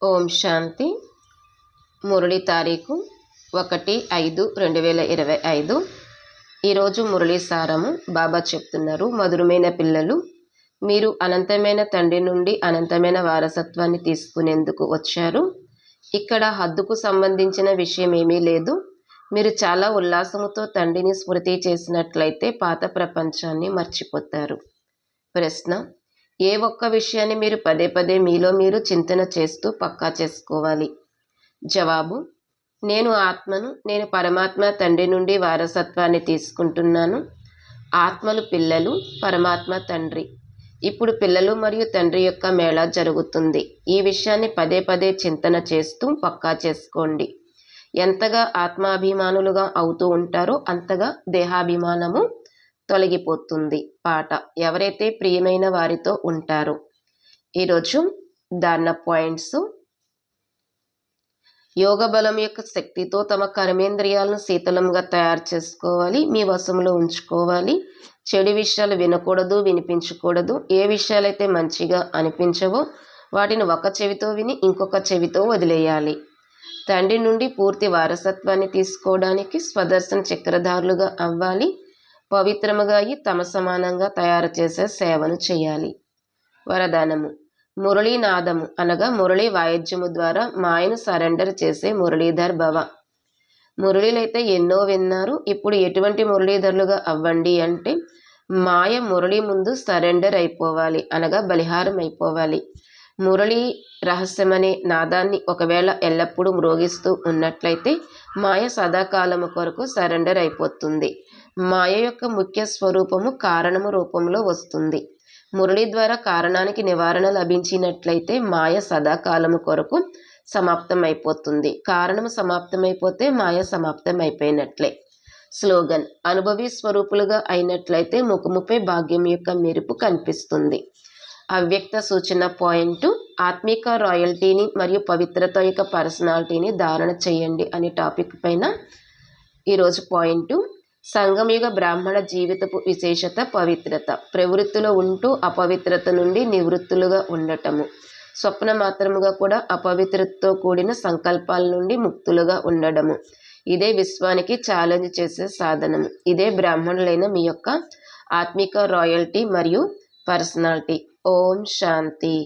ఓం శాంతి. మురళి తారీఖు 1/5/2025. ఈరోజు మురళి సారము బాబా చెప్తున్నారు, మధురమైన పిల్లలు, మీరు అనంతమైన తండ్రి నుండి అనంతమైన వారసత్వాన్ని తీసుకునేందుకు వచ్చారు. ఇక్కడ హద్దుకు సంబంధించిన విషయం ఏమీ లేదు. మీరు చాలా ఉల్లాసముతో తండ్రిని స్మృతి చేసినట్లయితే పాత ప్రపంచాన్ని మర్చిపోతారు. ప్రశ్న: ఏ ఒక్క విషయాన్ని మీరు పదే పదే మీలో మీరు చింతన చేస్తూ పక్కా చేసుకోవాలి? జవాబు: నేను ఆత్మను, నేను పరమాత్మ తండ్రి నుండి వారసత్వాన్ని తీసుకుంటున్నాను. ఆత్మలు పిల్లలు, పరమాత్మ తండ్రి. ఇప్పుడు పిల్లలు మరియు తండ్రి యొక్క మేళా జరుగుతుంది. ఈ విషయాన్ని పదే పదే చింతన చేస్తూ పక్కా చేసుకోండి. ఎంతగా ఆత్మాభిమానులుగా అవుతూ ఉంటారో అంతగా దేహాభిమానము తొలగిపోతుంది. పాట: ఎవరైతే ప్రియమైన వారితో ఉంటారో. ఈరోజు ధారణ పాయింట్స్: యోగ బలం యొక్క శక్తితో తమ కర్మేంద్రియాలను శీతలంగా తయారు చేసుకోవాలి, మీ వశంలో ఉంచుకోవాలి. చెడు విషయాలు వినకూడదు, వినిపించకూడదు. ఏ విషయాలైతే మంచిగా అనిపించవో వాటిని ఒక చెవితో విని ఇంకొక చెవితో వదిలేయాలి. తండ్రి నుండి పూర్తి వారసత్వాన్ని తీసుకోవడానికి స్వదర్శన చక్రధారులుగా అవ్వాలి. పవిత్రముగా అయి తమ సమానంగా తయారు చేసే సేవను చేయాలి. వరదానము: మురళీనాదము అనగా మురళీ వాయిద్యము ద్వారా మాయను సరెండర్ చేసే మురళీధర్ భవ. మురళీలైతే ఎన్నో విన్నారు. ఇప్పుడు ఎటువంటి మురళీధరులుగా అవ్వండి అంటే మాయ మురళి ముందు సరెండర్ అయిపోవాలి, అనగా బలిహారం అయిపోవాలి. మురళీ రహస్యమనే నాదాన్ని ఒకవేళ ఎల్లప్పుడూ మ్రోగిస్తూ ఉన్నట్లయితే మాయ సదాకాలము కొరకు సరెండర్ అయిపోతుంది. మాయ యొక్క ముఖ్య స్వరూపము కారణము రూపంలో వస్తుంది. మురళి ద్వారా కారణానికి నివారణ లభించినట్లయితే మాయ సదాకాలము కొరకు సమాప్తమైపోతుంది. కారణము సమాప్తమైపోతే మాయ సమాప్తమైపోయినట్లే. స్లోగన్: అనుభవి స్వరూపులుగా అయినట్లయితే ముఖముపై భాగ్యం యొక్క మెరుపు కనిపిస్తుంది. అవ్యక్త సూచన పాయింట్: ఆత్మిక రాయల్టీని మరియు పవిత్రత యొక్క పర్సనాలిటీని ధారణ చేయండి అనే టాపిక్ పైన ఈరోజు పాయింట్: సంగమయుగ బ్రాహ్మణ జీవితపు విశేషత పవిత్రత. ప్రవృత్తిలో ఉంటూ అపవిత్రత నుండి నివృత్తులుగా ఉండటము. స్వప్న మాత్రముగా కూడా అపవిత్రతతో కూడిన సంకల్పాల నుండి ముక్తులుగా ఉండడము. ఇదే విశ్వానికి ఛాలెంజ్ చేసే సాధనము. ఇదే బ్రాహ్మణులైన మీ యొక్క ఆత్మిక రాయల్టీ మరియు పర్సనాలిటీ. ఓం శాంతి.